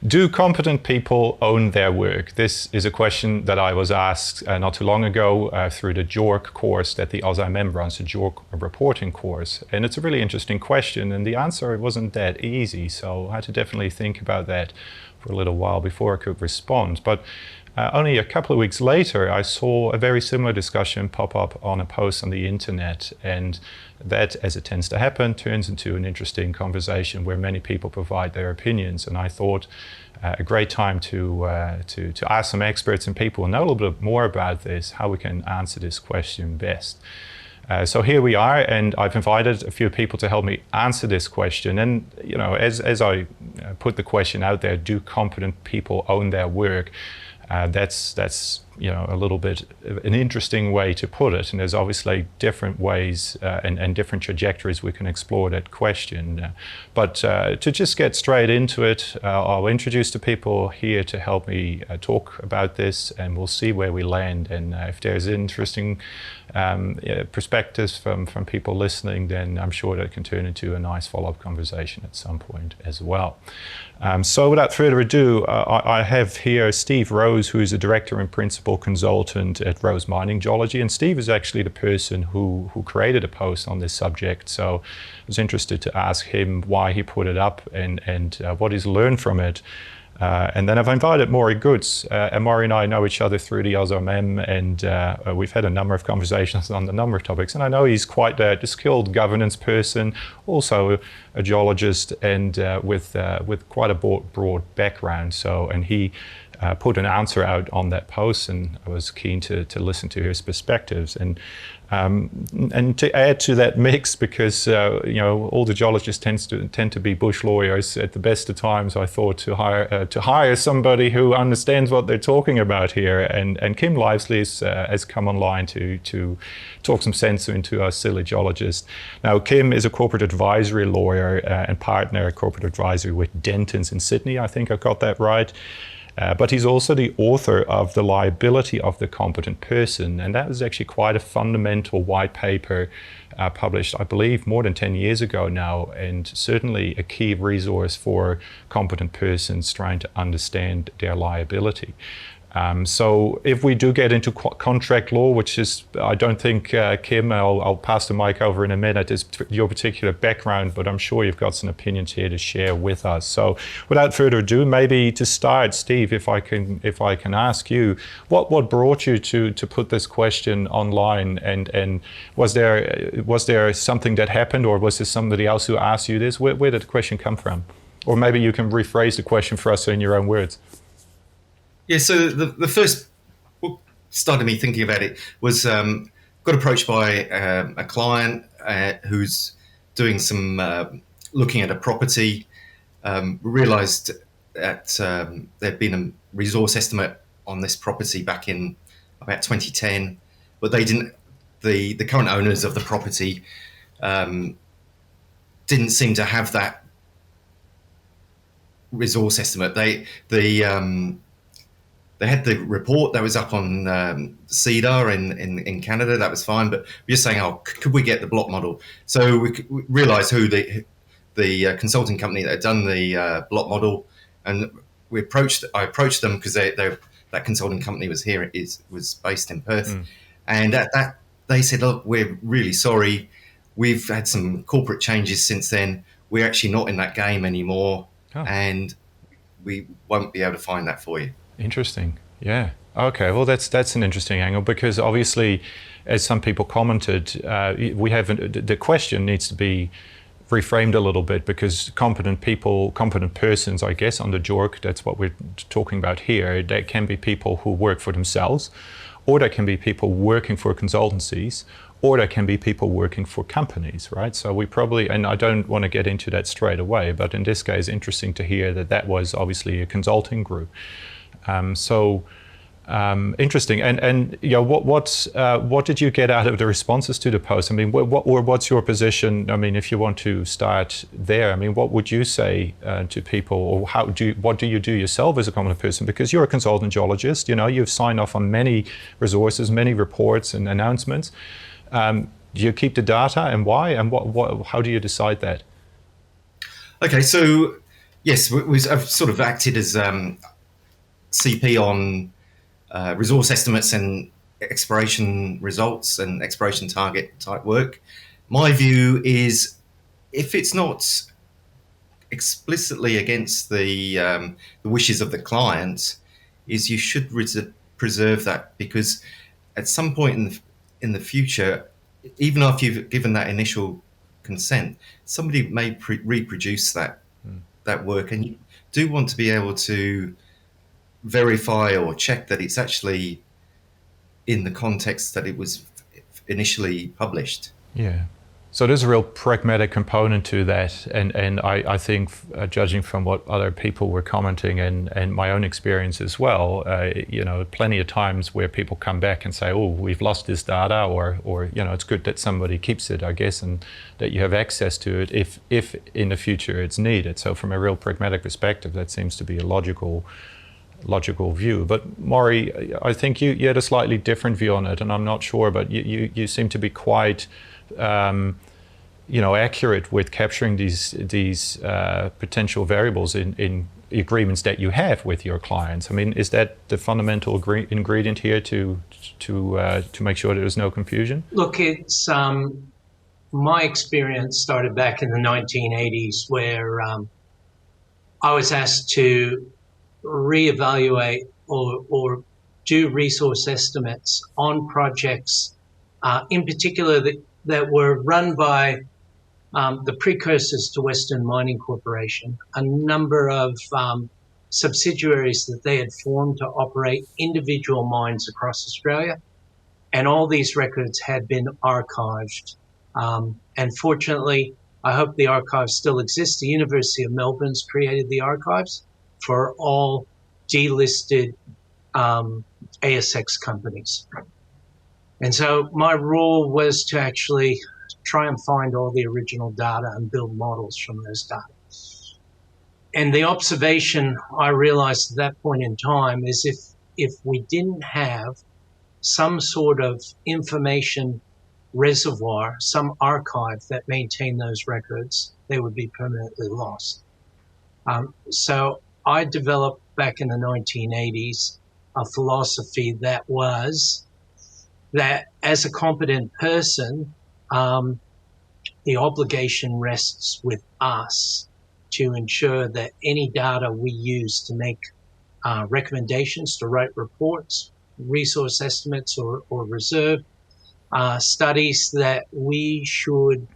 Do competent people own their work? This is a question that I was asked not too long ago through the JORC course that the AusIMM runs, the JORC reporting course. And it's a really interesting question, and the answer wasn't that easy, so I had to definitely think about that for a little while before I could respond. But only a couple of weeks later, I saw a very similar discussion pop up on a post on the internet, and that, as it tends to happen, turns into an interesting conversation where many people provide their opinions. And I thought a great time to ask some experts and people who know a little bit more about this, how we can answer this question best. So here we are, and I've invited a few people to help me answer this question. And as I put the question out there, do competent people own their work? That's a little bit an interesting way to put it, and there's obviously different ways and different trajectories we can explore that question. But to just get straight into it, I'll introduce the people here to help me talk about this, and we'll see where we land. And if there's interesting perspectives from people listening, then I'm sure that can turn into a nice follow-up conversation at some point as well. So without further ado, I have here Steve Rose, who is a director and principal consultant at Rose Mining Geology. And Steve is actually the person who created a post on this subject. So I was interested to ask him why he put it up and what he's learned from it. And then I've invited Morrie Goodz, and Morrie and I know each other through the AusIMM, and we've had a number of conversations on a number of topics. And I know he's quite a skilled governance person, also a geologist, and with quite a broad background. So, and he put an answer out on that post, and I was keen to listen to his perspectives. And to add to that mix, because all the geologists tend to be bush lawyers at the best of times, I thought to hire somebody who understands what they're talking about here. And Kym Livesley has come online to talk some sense into our silly geologist. Now, Kym is a corporate advisory lawyer and partner at corporate advisory with Dentons in Sydney. I think I got that right. But he's also the author of The Liability of the Competent Person, and that was actually quite a fundamental white paper published, I believe, more than 10 years ago now, and certainly a key resource for competent persons trying to understand their liability. So if we do get into contract law, which is, I don't think, Kym, I'll pass the mic over in a minute, is your particular background, but I'm sure you've got some opinions here to share with us. So without further ado, maybe to start, Steve, if I can ask you, what brought you to put this question online, and was there something that happened, or was there somebody else who asked you this? Where did the question come from? Or maybe you can rephrase the question for us in your own words. Yeah, so the first what started me thinking about it was got approached by a client who's doing some looking at a property, realised that there'd been a resource estimate on this property back in about 2010, but they didn't. The current owners of the property didn't seem to have that resource estimate. They had the report that was up on CEDAR in Canada. That was fine, but we were just saying, could we get the block model? So we realised who the consulting company that had done the block model, and I approached them because that consulting company was based in Perth, and that they said, look, we're really sorry. We've had some corporate changes since then. We're actually not in that game anymore, and we won't be able to find that for you. Interesting. Yeah. Okay. Well, that's an interesting angle, because obviously, as some people commented, the question needs to be reframed a little bit, because competent persons, I guess, under JORC, that's what we're talking about here. There can be people who work for themselves, or there can be people working for consultancies, or there can be people working for companies, right? So we probably, and I don't want to get into that straight away, but in this case, interesting to hear that was obviously a consulting group. Interesting. And what did you get out of the responses to the post? I mean, what's your position? I mean, if you want to start there, I mean, what would you say to people, or what do you do yourself as a competent person? Because you're a consultant geologist, you've signed off on many resources, many reports and announcements. Do you keep the data, and why? And how do you decide that? Okay, so Yes, I've sort of acted as CP on resource estimates and exploration results and exploration target type work. My view is if it's not explicitly against the wishes of the client, is you should preserve that, because at some point in the future, even after you've given that initial consent, somebody may reproduce that work, and you do want to be able to verify or check that it's actually in the context that it was initially published. Yeah. So there's a real pragmatic component to that, and I think, judging from what other people were commenting and my own experience as well, plenty of times where people come back and say, oh, we've lost this data, or it's good that somebody keeps it, I guess, and that you have access to it if in the future it's needed. So from a real pragmatic perspective, that seems to be a logical view. But Morrie, I think you had a slightly different view on it, and I'm not sure, but you seem to be quite accurate with capturing these potential variables in agreements that you have with your clients. I mean, is that the fundamental ingredient here to make sure there's no confusion? Look, it's my experience started back in the 1980s, where I was asked to reevaluate or do resource estimates on projects, in particular that were run by the precursors to Western Mining Corporation, a number of subsidiaries that they had formed to operate individual mines across Australia. And all these records had been archived. And fortunately, I hope the archives still exist. The University of Melbourne's created the archives for all delisted ASX companies. And so my rule was to actually try and find all the original data and build models from those data. And the observation I realized at that point in time is if we didn't have some sort of information reservoir, some archive that maintained those records, they would be permanently lost. So I developed back in the 1980s a philosophy that was that as a competent person, the obligation rests with us to ensure that any data we use to make recommendations, to write reports, resource estimates or reserve studies, that we should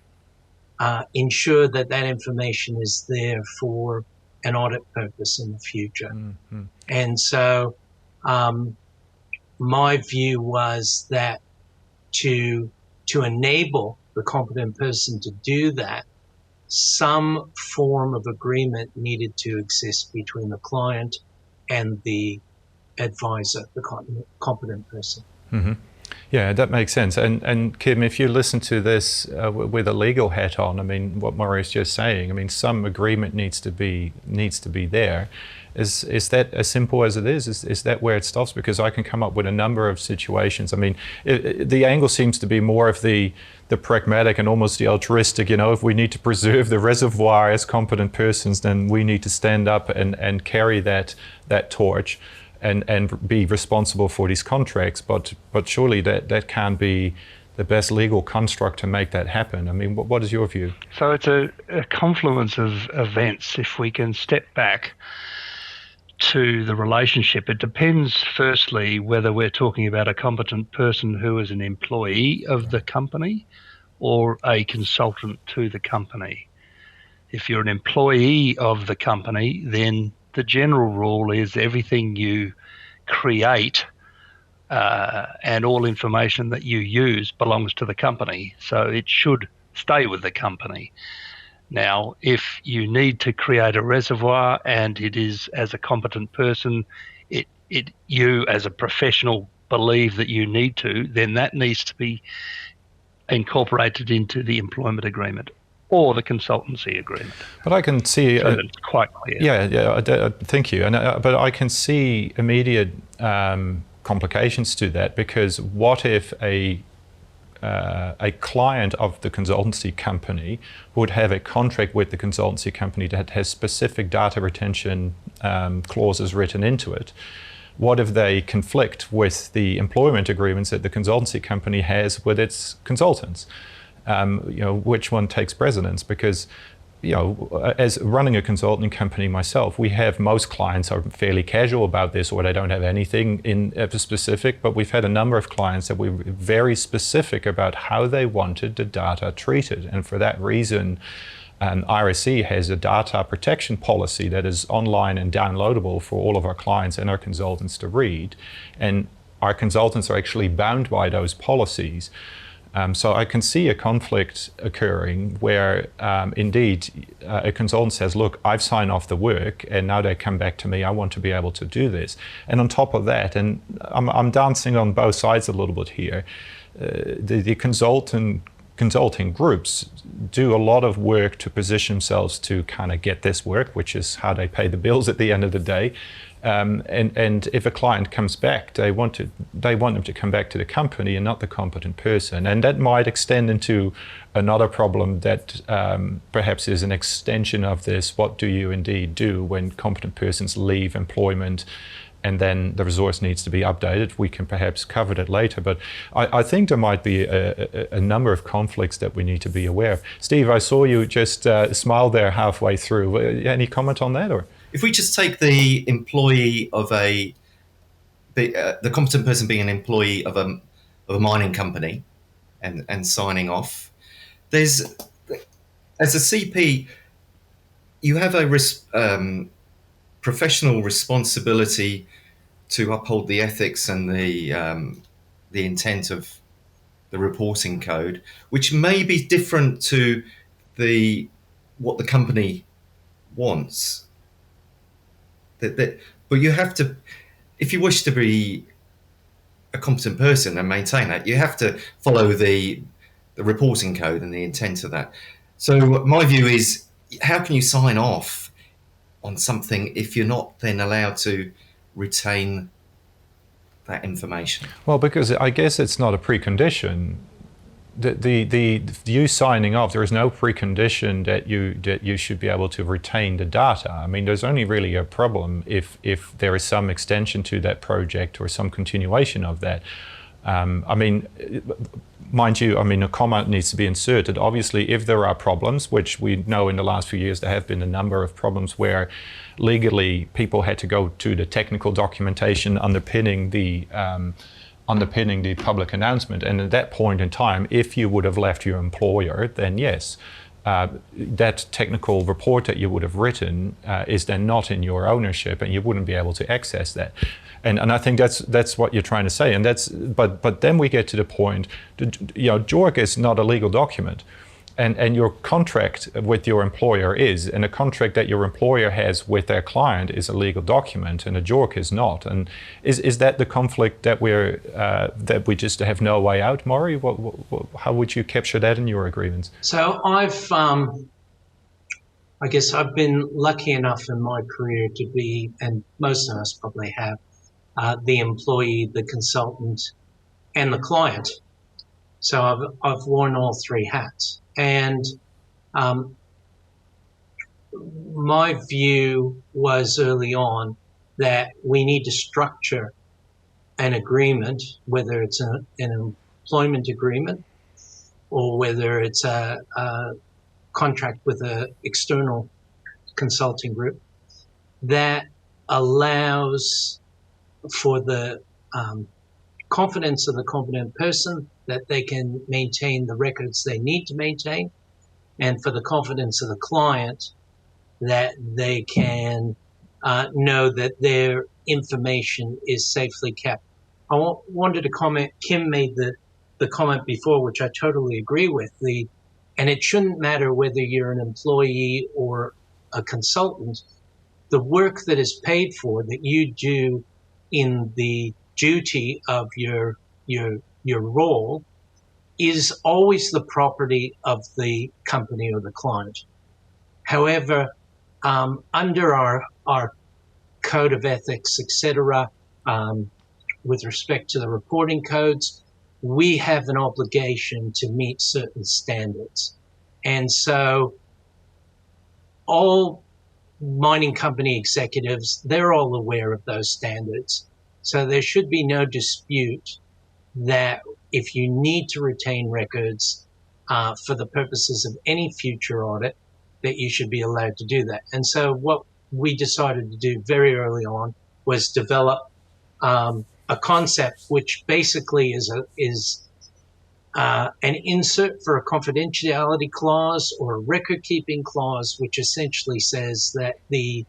ensure that that information is there for an audit purpose in the future. Mm-hmm. And so my view was that to enable the competent person to do that, some form of agreement needed to exist between the client and the advisor, the competent person. Mm-hmm. Yeah, that makes sense. And Kym, if you listen to this with a legal hat on, I mean, what Morrie is just saying, I mean, some agreement needs to be there. Is that as simple as it is? Is that where it stops? Because I can come up with a number of situations. I mean, the angle seems to be more of the pragmatic and almost the altruistic. If we need to preserve the reservoir as competent persons, then we need to stand up and carry that torch and be responsible for these contracts. But surely that can't be the best legal construct to make that happen. I mean, what is your view? So it's a confluence of events. If we can step back to the relationship, it depends firstly whether we're talking about a competent person who is an employee of the company or a consultant to the company. If you're an employee of the company, then the general rule is everything you create and all information that you use belongs to the company, so it should stay with the company. Now, if you need to create a reservoir and it is as a competent person, you as a professional believe that you need to, then that needs to be incorporated into the employment agreement or the consultancy agreement. But I can see... So it's quite clear. Yeah, thank you. But I can see immediate complications to that, because what if a a client of the consultancy company would have a contract with the consultancy company that has specific data retention clauses written into it. What if they conflict with the employment agreements that the consultancy company has with its consultants? Which one takes precedence? Because as running a consulting company myself, most clients are fairly casual about this, or they don't have anything in specific, but we've had a number of clients that were very specific about how they wanted the data treated. And for that reason, RSE has a data protection policy that is online and downloadable for all of our clients and our consultants to read. And our consultants are actually bound by those policies. So I can see a conflict occurring where indeed a consultant says, look, I've signed off the work and now they come back to me, I want to be able to do this. And on top of that, and I'm dancing on both sides a little bit here, the consulting groups do a lot of work to position themselves to kind of get this work, which is how they pay the bills at the end of the day. And if a client comes back, they want them to come back to the company and not the competent person. And that might extend into another problem that perhaps is an extension of this. What do you indeed do when competent persons leave employment and then the resource needs to be updated? We can perhaps cover that later, but I think there might be a number of conflicts that we need to be aware of. Steve, I saw you just smile there halfway through. Any comment on that? Or if we just take the employee of the competent person being an employee of a mining company and signing off, as a CP, you have a professional responsibility to uphold the ethics and the intent of the reporting code, which may be different to what the company wants. But you have to, if you wish to be a competent person and maintain that, you have to follow the reporting code and the intent of that. So my view is, how can you sign off on something if you're not then allowed to retain that information? Well, because I guess it's not a precondition. The you signing off, there is no precondition that you should be able to retain the data. I mean, there's only really a problem if there is some extension to that project or some continuation of that. I mean, mind you, a comment needs to be inserted. Obviously, if there are problems, which we know in the last few years there have been a number of problems where legally people had to go to the technical documentation underpinning the public announcement. And at that point in time, if you would have left your employer, then yes, that technical report that you would have written is then not in your ownership, and you wouldn't be able to access that. And I think that's what you're trying to say. And but then we get to the point, JORC is not a legal document. And your contract with your employer is, and a contract that your employer has with their client is a legal document, and a JORC is not. And is that the conflict that we just have no way out, Morrie? How would you capture that in your agreements? So I guess I've been lucky enough in my career to be, and most of us probably have, the employee, the consultant, and the client. So I've worn all three hats. And my view was early on that we need to structure an agreement, whether it's an employment agreement or whether it's a contract with an external consulting group, that allows for the confidence of the competent person that they can maintain the records they need to maintain, and for the confidence of the client that they can know that their information is safely kept. I wanted to comment, Kym made the comment before, which I totally agree with, and it shouldn't matter whether you're an employee or a consultant, the work that is paid for that you do in the duty of your role is always the property of the company or the client. However, under our code of ethics, etc., with respect to the reporting codes, we have an obligation to meet certain standards. And so all mining company executives, they're all aware of those standards. So there should be no dispute that if you need to retain records for the purposes of any future audit, that you should be allowed to do that. And so what we decided to do very early on was develop a concept which basically is an insert for a confidentiality clause or a record-keeping clause, which essentially says that the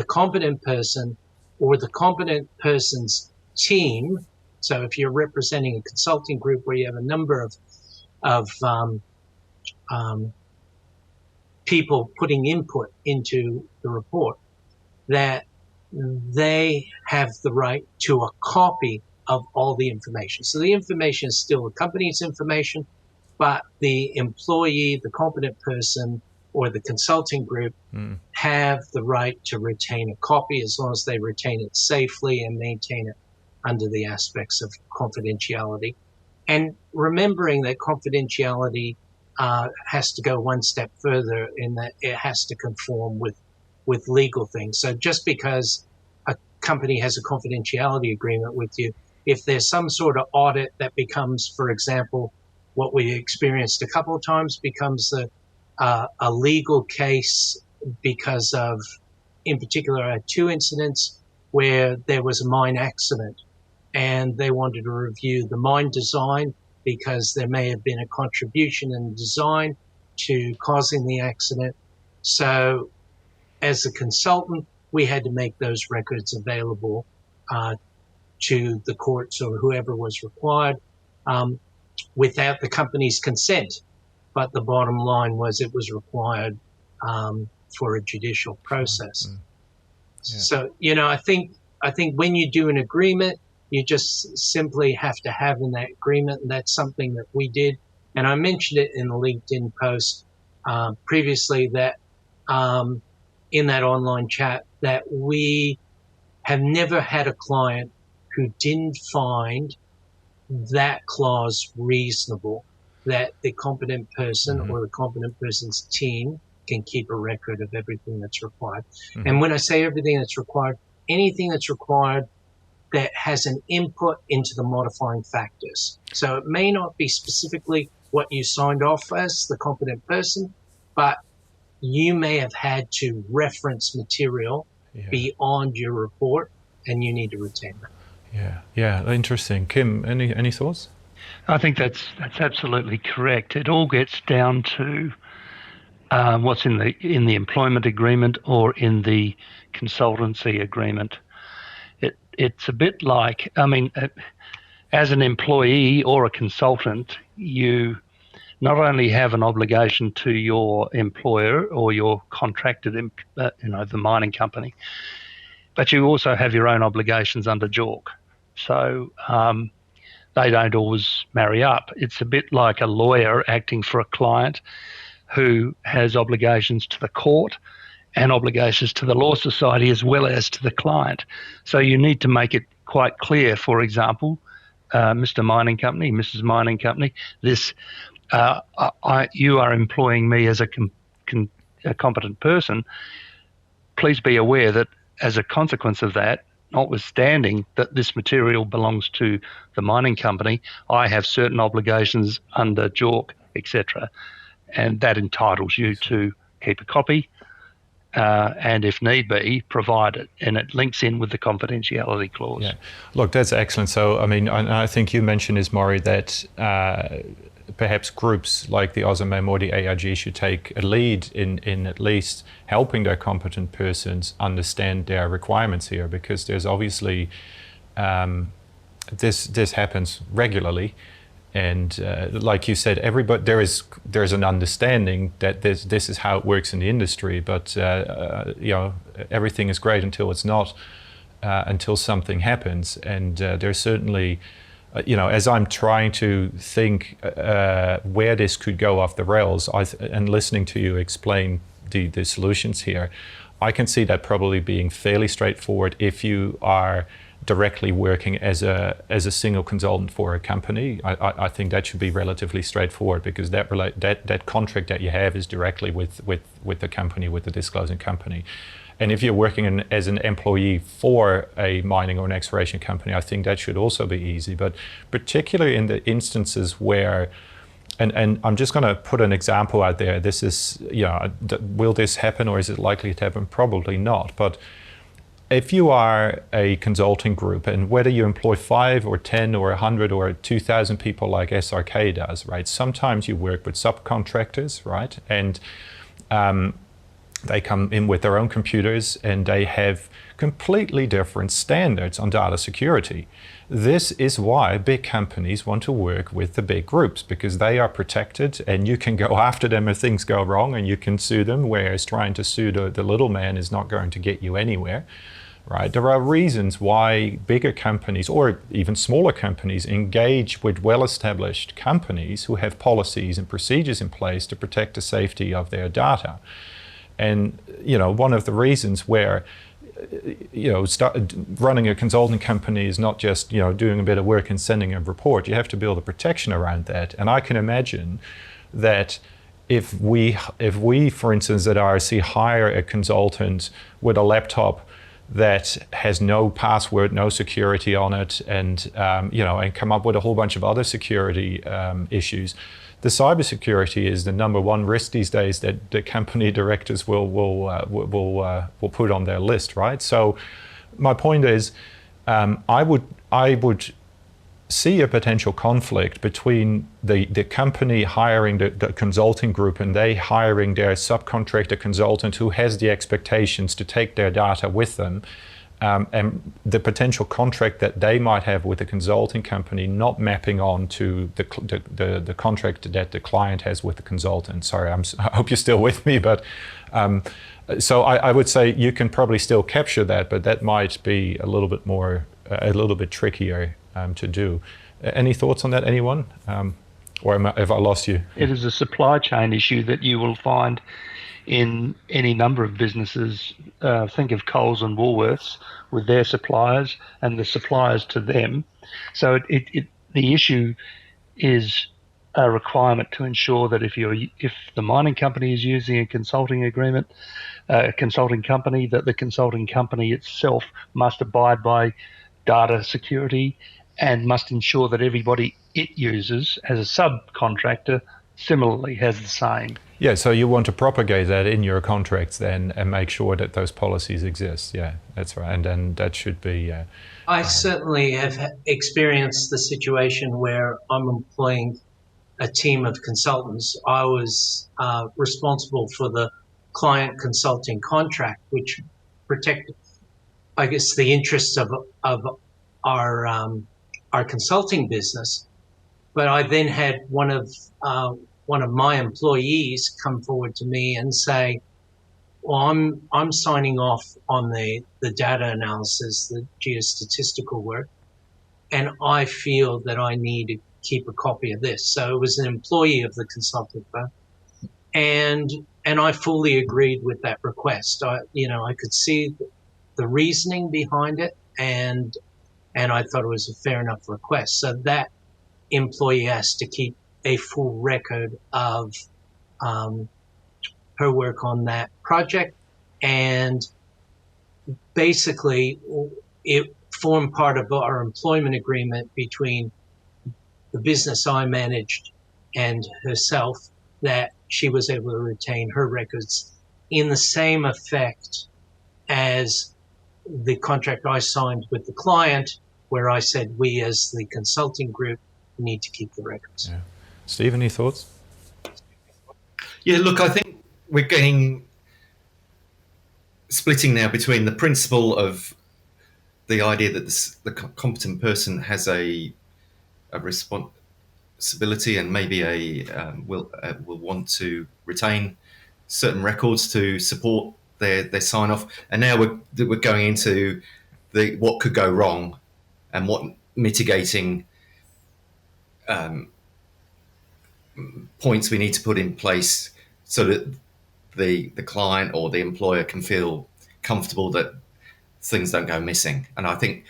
competent person or the competent person's team. So if you're representing a consulting group where you have a number of people putting input into the report, that they have the right to a copy of all the information. So the information is still the company's information, but the employee, the competent person, or the consulting group have the right to retain a copy as long as they retain it safely and maintain it under the aspects of confidentiality. And remembering that confidentiality has to go one step further in that it has to conform with legal things. So just because a company has a confidentiality agreement with you, if there's some sort of audit that becomes, for example, what we experienced a couple of times, becomes a legal case because of, in particular, I had 2 incidents where there was a mine accident and they wanted to review the mine design because there may have been a contribution in the design to causing the accident. So as a consultant, we had to make those records available to the courts or whoever was required without the company's consent. But the bottom line was it was required for a judicial process. Yeah. So, I think when you do an agreement, you just simply have to have in that agreement, and that's something that we did. And I mentioned it in the LinkedIn post previously that in that online chat, that we have never had a client who didn't find that clause reasonable, that the competent person or the competent person's team can keep a record of everything that's required. And when I say everything that's required, anything that's required that has an input into the modifying factors. So it may not be specifically what you signed off as, the competent person, but you may have had to reference material beyond your report, and you need to retain that. Yeah, interesting. Kym, any thoughts? I think that's absolutely correct. It all gets down to what's in the employment agreement or in the consultancy agreement. It's a bit like, as an employee or a consultant, you not only have an obligation to your employer or your contracted, the mining company, but you also have your own obligations under JORC. So they don't always marry up. It's a bit like a lawyer acting for a client who has obligations to the court and obligations to the Law Society as well as to the client. So you need to make it quite clear, for example, Mr. Mining Company, Mrs. Mining Company, this you are employing me as a competent person. Please be aware that as a consequence of that, notwithstanding that this material belongs to the mining company, I have certain obligations under JORC, etc. And that entitles you to keep a copy and, if need be, provide it. And it links in with the confidentiality clause. Yeah. Look, that's excellent. So, I think you mentioned, Morrie, that perhaps groups like the AusIMM or the AIG should take a lead in at least helping their competent persons understand their requirements here, because there's obviously this happens regularly, and like you said, everybody there's an understanding that this is how it works in the industry, but everything is great until it's not, until something happens, and there's certainly. As I'm trying to think where this could go off the rails, and listening to you explain the solutions here, I can see that probably being fairly straightforward if you are directly working as a single consultant for a company. I think that should be relatively straightforward, because that contract that you have is directly with the company, with the disclosing company. And if you're working as an employee for a mining or an exploration company, I think that should also be easy. But particularly in the instances where, and I'm just going to put an example out there. This is, will this happen, or is it likely to happen? Probably not. But if you are a consulting group, and whether you employ 5 or 10 or 100 or 2,000 people like SRK does, right? Sometimes you work with subcontractors, right? And they come in with their own computers, and they have completely different standards on data security. This is why big companies want to work with the big groups, because they are protected, and you can go after them if things go wrong, and you can sue them, whereas trying to sue the little man is not going to get you anywhere, right? There are reasons why bigger companies, or even smaller companies, engage with well-established companies who have policies and procedures in place to protect the safety of their data. And, one of the reasons where, running a consulting company is not just, doing a bit of work and sending a report. You have to build a protection around that. And I can imagine that if we, for instance, at RSC hire a consultant with a laptop that has no password, no security on it, and, and come up with a whole bunch of other security issues, the cybersecurity is the number one risk these days that the company directors will put on their list, right? So my point is, I would see a potential conflict between the company hiring the consulting group, and they hiring their subcontractor consultant who has the expectations to take their data with them, and the potential contract that they might have with the consulting company not mapping on to the contract that the client has with the consultant. Sorry, I hope you're still with me, but so I would say you can probably still capture that, but that might be a little bit trickier to do. Any thoughts on that, anyone? Or have I lost you? It is a supply chain issue that you will find in any number of businesses. Think of Coles and Woolworths with their suppliers and the suppliers to them. So the issue is a requirement to ensure that if the mining company is using a consulting agreement, a consulting company, that the consulting company itself must abide by data security and must ensure that everybody it uses as a subcontractor similarly has the same. Yeah, so you want to propagate that in your contracts then and make sure that those policies exist. Yeah, that's right. And then that should be... I certainly have experienced the situation where I'm employing a team of consultants. I was responsible for the client consulting contract, which protected, I guess, the interests of our consulting business. But I then had one of my employees come forward to me and say, well, I'm signing off on the data analysis, the geostatistical work, and I feel that I need to keep a copy of this. So it was an employee of the consulting firm, and I fully agreed with that request. I could see the reasoning behind it, and I thought it was a fair enough request. So that employee has to keep a full record of her work on that project, and basically it formed part of our employment agreement between the business I managed and herself, that she was able to retain her records in the same effect as the contract I signed with the client, where I said we as the consulting group need to keep the records. Yeah. Steve, any thoughts? Yeah, look, I think we're getting splitting now between the principle of the idea that the competent person has a responsibility and maybe will want to retain certain records to support their sign off, and now we're going into what could go wrong and what mitigating points we need to put in place so that the client or the employer can feel comfortable that things don't go missing. And I think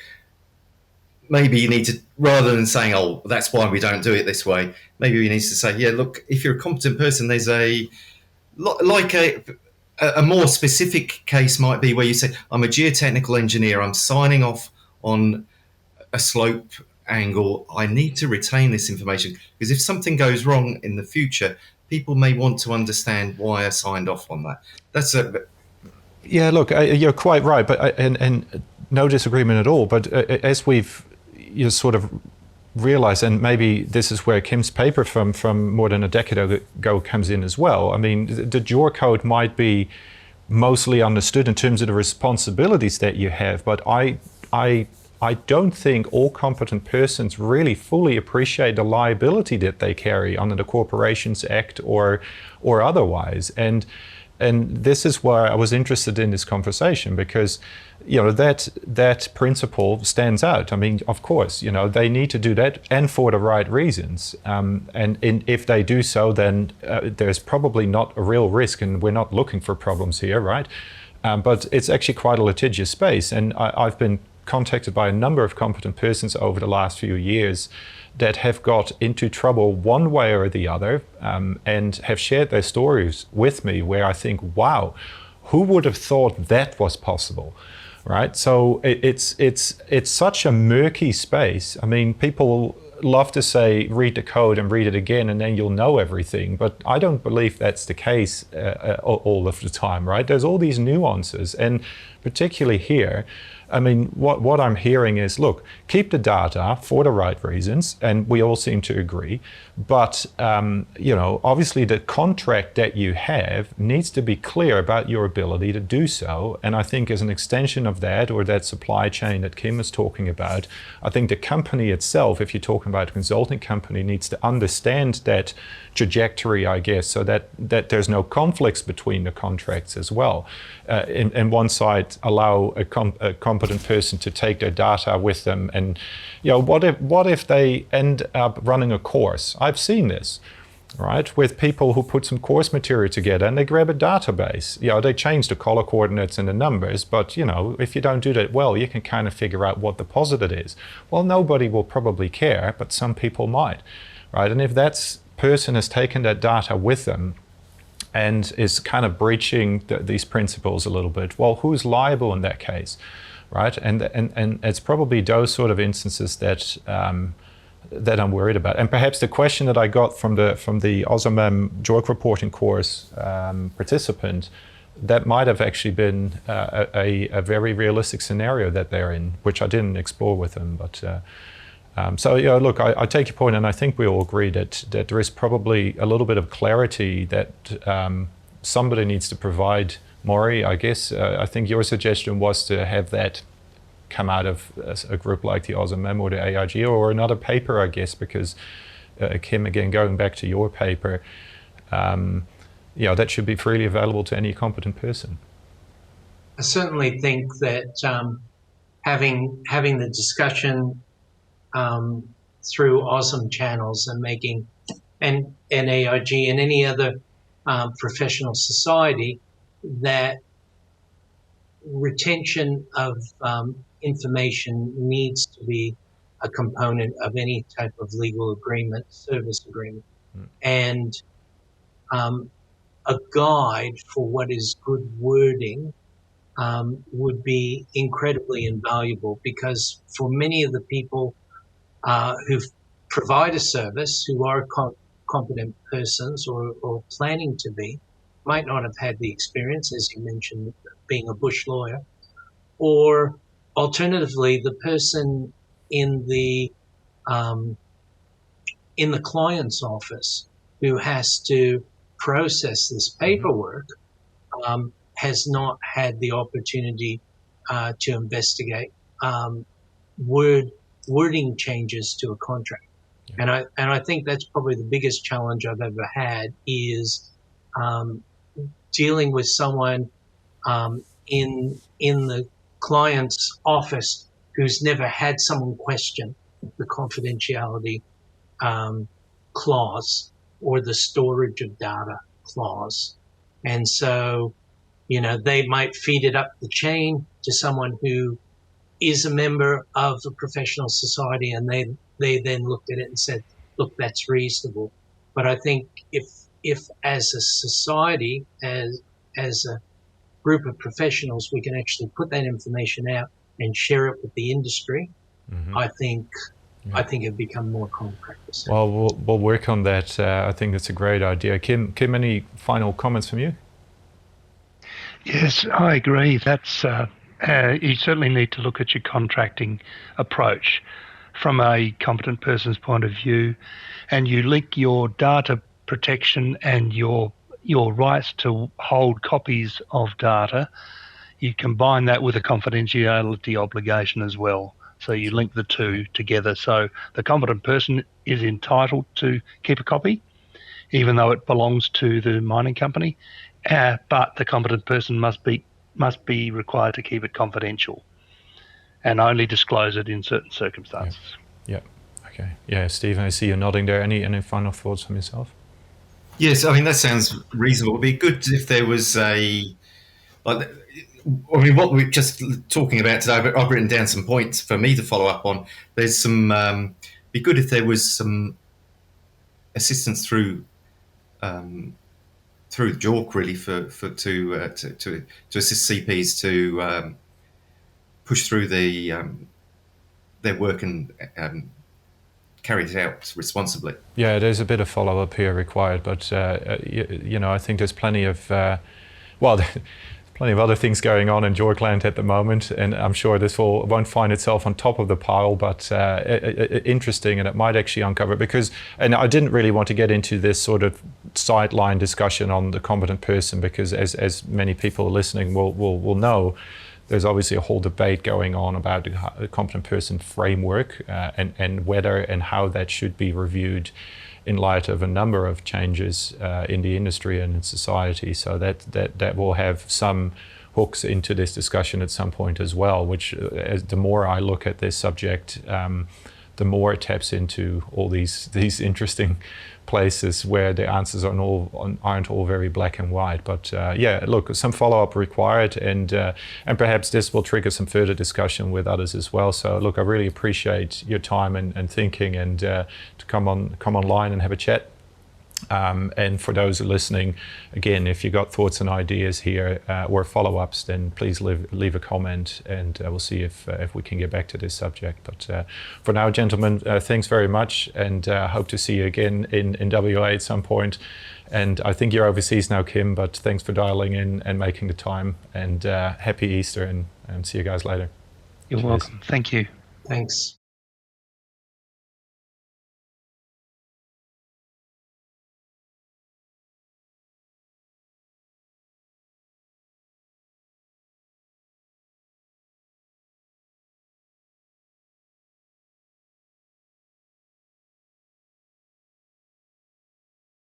maybe you need to, rather than saying, oh, that's why we don't do it this way, maybe you need to say, yeah, look, if you're a competent person, there's a more specific case might be where you say, I'm a geotechnical engineer, I'm signing off on a slope angle, I need to retain this information, because if something goes wrong in the future, people may want to understand why I signed off on that. That's a... Yeah, look, you're quite right, but and no disagreement at all. But as we've sort of realized, and maybe this is where Kym's paper from more than a decade ago comes in as well. I mean, the JORC code might be mostly understood in terms of the responsibilities that you have, but I don't think all competent persons really fully appreciate the liability that they carry under the Corporations Act or otherwise. And this is why I was interested in this conversation, because that principle stands out. I mean, of course, they need to do that, and for the right reasons. And if they do so, then there's probably not a real risk, and we're not looking for problems here, right? But it's actually quite a litigious space, and I've been contacted by a number of competent persons over the last few years that have got into trouble one way or the other, and have shared their stories with me, where I think, wow, who would have thought that was possible, right? So it's such a murky space. I mean, people love to say, read the code and read it again, and then you'll know everything. But I don't believe that's the case all of the time, right? There's all these nuances, and particularly here, I mean, what I'm hearing is, look, keep the data for the right reasons, and we all seem to agree. But obviously, the contract that you have needs to be clear about your ability to do so. And I think, as an extension of that, or that supply chain that Kym is talking about, I think the company itself, if you're talking about a consulting company, needs to understand that trajectory, I guess, so that there's no conflicts between the contracts as well. And one side, allow a competent person to take their data with them, and what if they end up running a course? I've seen this, right, with people who put some course material together and they grab a database. They change the color coordinates and the numbers, but if you don't do that well, you can kind of figure out what deposit it is. Well, nobody will probably care, but some people might, right? And if that person has taken that data with them and is kind of breaching these principles a little bit, well, who's liable in that case, right? And it's probably those sort of instances that that I'm worried about. And perhaps the question that I got from the AusIMM JORC reporting course participant, that might have actually been a very realistic scenario that they're in, which I didn't explore with them. But look, I take your point, and I think we all agree that there is probably a little bit of clarity that somebody needs to provide. Morrie, I guess, I think your suggestion was to have that come out of a group like the AusIMM or the AIG, or another paper, I guess, because Kym, again, going back to your paper, that should be freely available to any competent person. I certainly think that having the discussion through AusIMM channels and making and AIG and any other professional society, that retention of information needs to be a component of any type of legal agreement, service agreement. And a guide for what is good wording would be incredibly invaluable, because for many of the people who provide a service, who are competent persons or planning to be, might not have had the experience, as you mentioned, being a bush lawyer, or alternatively, the person in the client's office who has to process this paperwork has not had the opportunity to investigate wording changes to a contract. And I think that's probably the biggest challenge I've ever had, is dealing with someone in the client's office who's never had someone question the confidentiality clause or the storage of data clause. And so, they might feed it up the chain to someone who is a member of a professional society, and they then looked at it and said, look, that's reasonable. But I think if as a society, as a group of professionals, we can actually put that information out and share it with the industry, I think it'd become more common practice. Well, we'll work on that. I think that's a great idea. Kym, any final comments from you? Yes, I agree. That's you certainly need to look at your contracting approach from a competent person's point of view, and you link your data protection and your rights to hold copies of data. You combine that with a confidentiality obligation as well. So you link the two together. So the competent person is entitled to keep a copy, even though it belongs to the mining company. But the competent person must be required to keep it confidential and only disclose it in certain circumstances. Yeah. Okay. Yeah, Stephen, I see you nodding there. Any final thoughts from yourself? Yes, I mean, that sounds reasonable. It'd be good if there was what we're just talking about today, I've written down some points for me to follow up on. There's some, be good if there was some assistance through the JORC, really, to assist CPs to push through their work and carry it out responsibly. Yeah, there's a bit of follow-up here required, but I think there's plenty of plenty of other things going on in JORC land at the moment, and I'm sure this won't find itself on top of the pile, but interesting, and it might actually uncover, and I didn't really want to get into this sort of sideline discussion on the competent person, because as many people listening will know, there's obviously a whole debate going on about the competent person framework and whether and how that should be reviewed in light of a number of changes in the industry and in society. So that will have some hooks into this discussion at some point as well, which the more I look at this subject, the more it taps into all these interesting places where the answers aren't all very black and white. But look, some follow-up required, and perhaps this will trigger some further discussion with others as well. So look, I really appreciate your time and thinking, and to come online and have a chat. And for those who are listening, again, if you got thoughts and ideas here or follow-ups, then please leave a comment, and we'll see if we can get back to this subject. But for now, gentlemen, thanks very much, and hope to see you again in WA at some point. And I think you're overseas now, Kym, but thanks for dialing in and making the time, and happy Easter, and see you guys later. You're welcome. Thank you. Thanks.